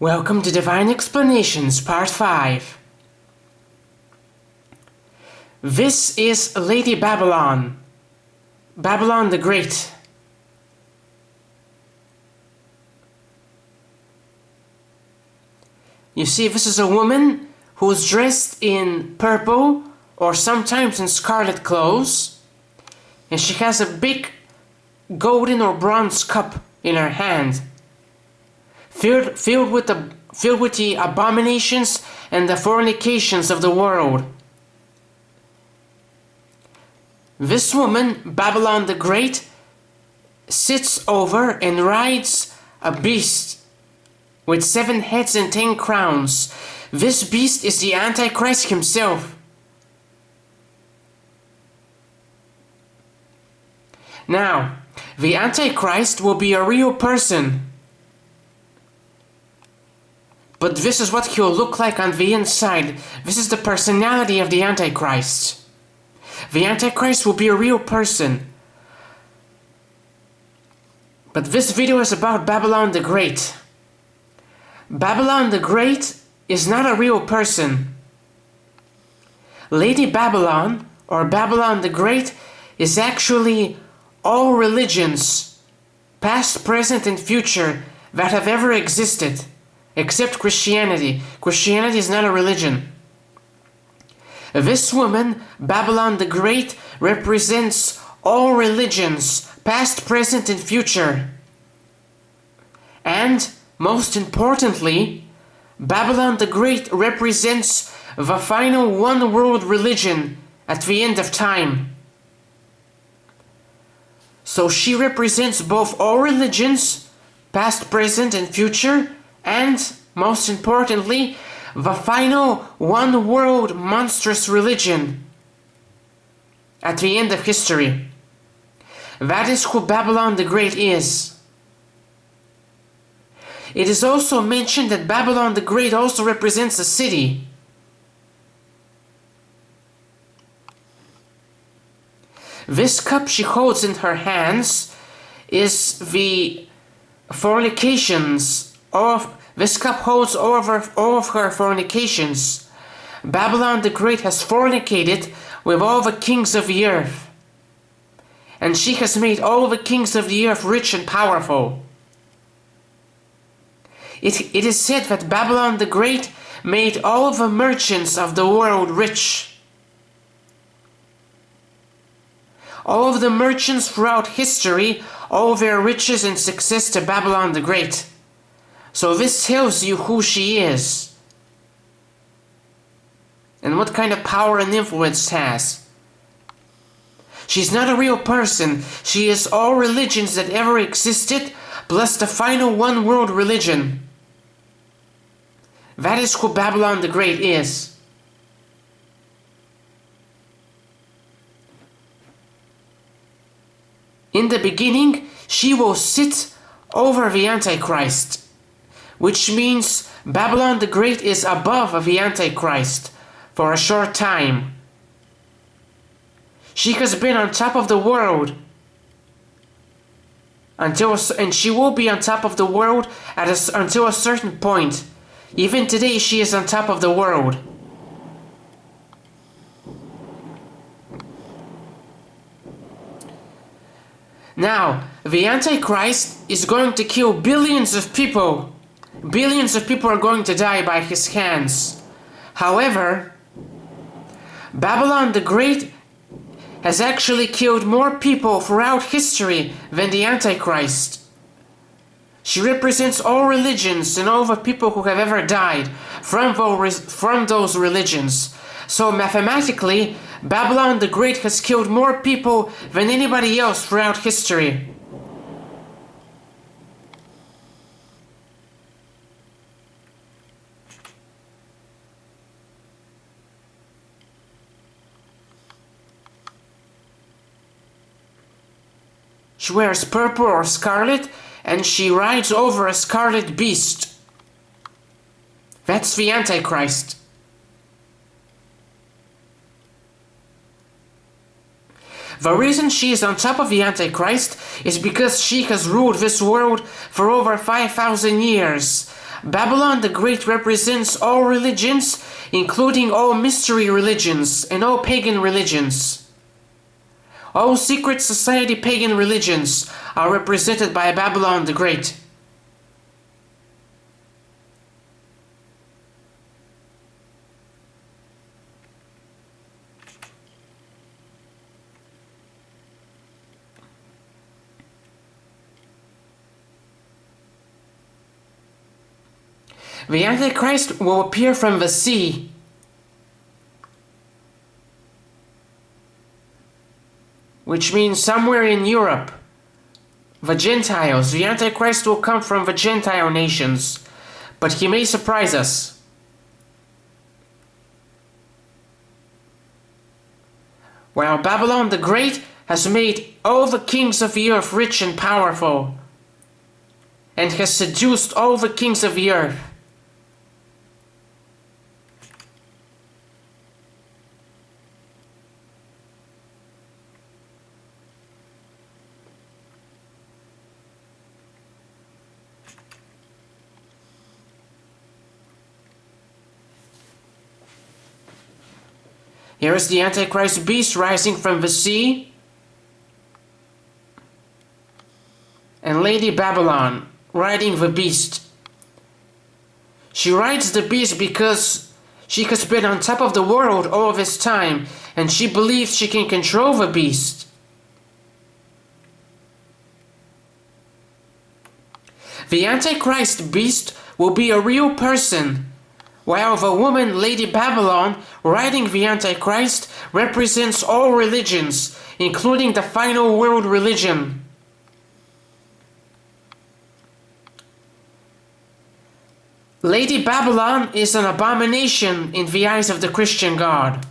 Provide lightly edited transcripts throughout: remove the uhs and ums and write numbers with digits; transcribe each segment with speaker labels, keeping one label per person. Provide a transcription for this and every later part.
Speaker 1: Welcome to Divine Explanations, Part 5. This is Lady Babylon, Babylon the Great. You see, this is a woman who is dressed in purple or sometimes in scarlet clothes, and she has a big golden or bronze cup in her hand, filled with the abominations and the fornications of the world. This woman, Babylon the Great, sits over and rides a beast with 7 heads and 10 crowns. This beast is the Antichrist himself. Now, the Antichrist will be a real person. But this is what he'll look like on the inside. This is the personality of the Antichrist. The Antichrist will be a real person. But this video is about Babylon the Great. Babylon the Great is not a real person. Lady Babylon, or Babylon the Great, is actually all religions, past, present, and future, that have ever existed. Except Christianity. Christianity is not a religion. This woman, Babylon the Great, represents all religions, past, present, and future. And, most importantly, Babylon the Great represents the final one-world religion at the end of time. So she represents both all religions, past, present, and future, and, most importantly, the final one-world monstrous religion at the end of history. That is who Babylon the Great is. It is also mentioned that Babylon the Great also represents a city. This cup she holds in her hands is the fornications of this cup holds all of her fornications. Babylon the Great has fornicated with all the kings of the earth, and she has made all the kings of the earth rich and powerful. It is said that Babylon the Great made all the merchants of the world rich. All of the merchants throughout history owe their riches and success to Babylon the Great. So this tells you who she is and what kind of power and influence has. She's not a real person. She is all religions that ever existed, plus the final one world religion. That is who Babylon the Great is. In the beginning, she will sit over the Antichrist, which means Babylon the Great is above the Antichrist for a short time. She has been on top of the world and she will be on top of the world until a certain point. Even today she is on top of the world. Now, the Antichrist is going to kill billions of people. Billions of people are going to die by his hands. However, Babylon the Great has actually killed more people throughout history than the Antichrist. She represents all religions and all the people who have ever died from those religions. So mathematically, Babylon the Great has killed more people than anybody else throughout history. She wears purple or scarlet, and she rides over a scarlet beast. That's the Antichrist. The reason she is on top of the Antichrist is because she has ruled this world for over 5,000 years. Babylon the Great represents all religions, including all mystery religions and all pagan religions. All secret society pagan religions are represented by Babylon the Great. The Antichrist will appear from the sea. Which means somewhere in Europe. The Gentiles. The Antichrist will come from the Gentile nations. But he may surprise us. While Babylon the Great has made all the kings of the earth rich and powerful, and has seduced all the kings of the earth. Here is the Antichrist beast rising from the sea, and Lady Babylon riding the beast. She rides the beast because she has been on top of the world all this time, and she believes she can control the beast. The Antichrist beast will be a real person, while the woman Lady Babylon riding the Antichrist represents all religions, including the final world religion. Lady Babylon is an abomination in the eyes of the Christian God.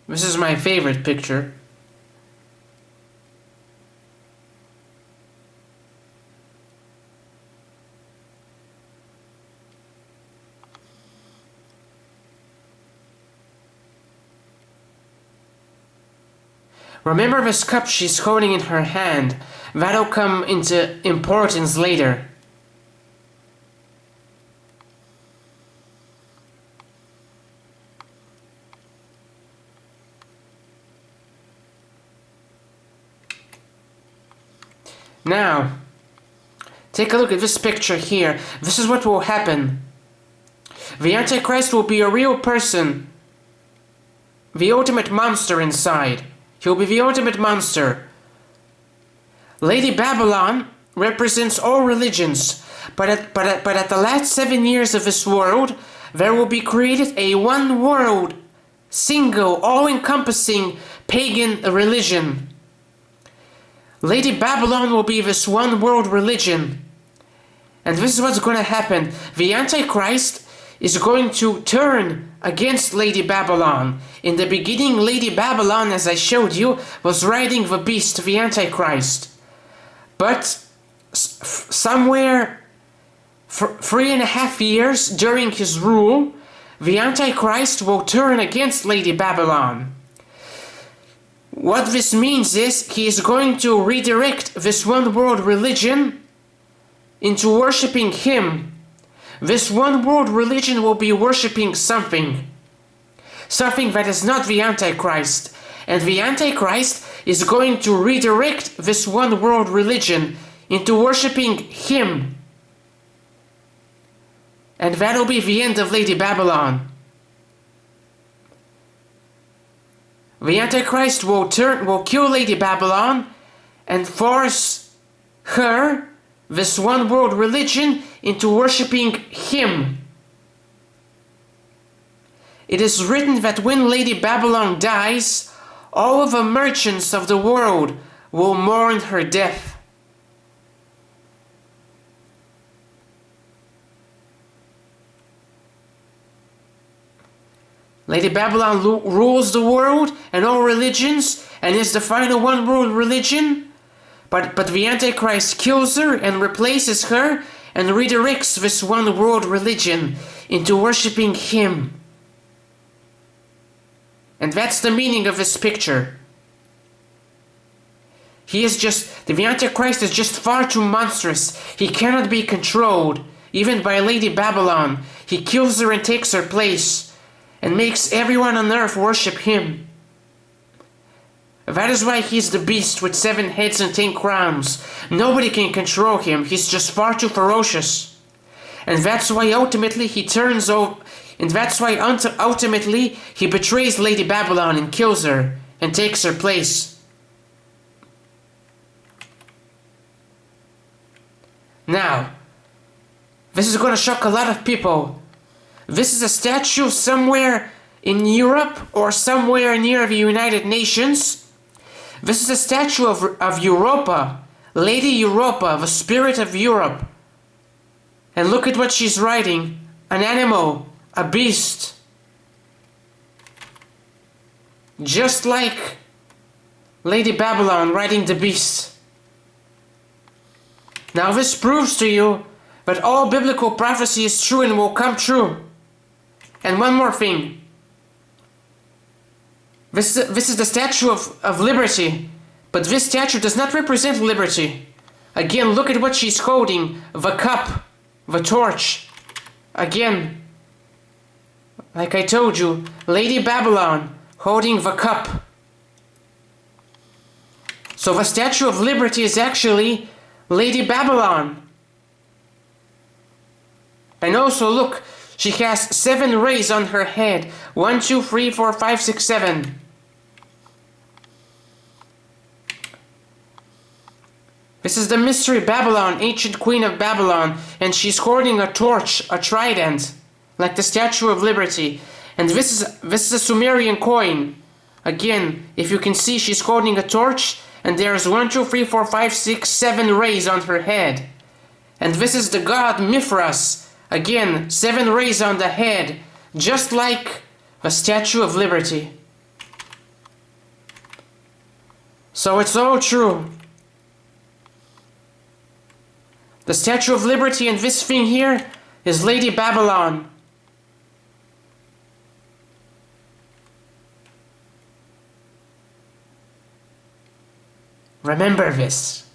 Speaker 1: This is my favorite picture. Remember this cup she's holding in her hand. That'll come into importance later. Now, take a look at this picture here. This is what will happen. The Antichrist will be a real person. The ultimate monster inside. He'll be the ultimate monster. Lady Babylon represents all religions, but at the last 7 years of this world, there will be created a one world, single, all-encompassing pagan religion. Lady Babylon will be this one world religion. And this is what's going to happen. The Antichrist is going to turn against Lady Babylon. In the beginning, Lady Babylon, as I showed you, was riding the beast, the Antichrist. But somewhere for 3.5 years during his rule, the Antichrist will turn against Lady Babylon. What this means is he is going to redirect this one world religion into worshipping him. This one world religion will be worshipping something. Something that is not the Antichrist. And the Antichrist is going to redirect this one world religion into worshipping him. And that'll be the end of Lady Babylon. The Antichrist will kill Lady Babylon and force her, this one world religion, into worshipping him. It is written that when Lady Babylon dies, all of the merchants of the world will mourn her death. Lady Babylon rules the world and all religions and is the final one world religion, but the Antichrist kills her and replaces her and redirects this one world religion into worshipping him. And that's the meaning of this picture. The Antichrist is just far too monstrous. He cannot be controlled, even by Lady Babylon. He kills her and takes her place, and makes everyone on earth worship him. That is why he's the beast with 7 heads and 10 crowns. Nobody can control him. He's just far too ferocious. And that's why ultimately he ultimately he betrays Lady Babylon and kills her and takes her place. Now, this is going to shock a lot of people. This is a statue somewhere in Europe or somewhere near the United Nations. This is a statue of Europa, Lady Europa, the spirit of Europe. And look at what she's riding. An animal, a beast. Just like Lady Babylon riding the beast. Now this proves to you that all biblical prophecy is true and will come true. And one more thing. This is the Statue of Liberty. But this statue does not represent liberty. Again, look at what she's holding. The cup. The torch. Again, like I told you, Lady Babylon holding the cup. So the Statue of Liberty is actually Lady Babylon. And also look, she has 7 rays on her head. 1, 2, 3, 4, 5, 6, 7. This is the Mystery Babylon, ancient queen of Babylon, and she's holding a torch, a trident, like the Statue of Liberty. And this is a Sumerian coin. Again, if you can see, she's holding a torch, and there's 1, 2, 3, 4, 5, 6, 7 rays on her head. And this is the god Mithras. Again, 7 rays on the head, just like the Statue of Liberty. So it's all true. The Statue of Liberty and this thing here is Lady Babylon. Remember this.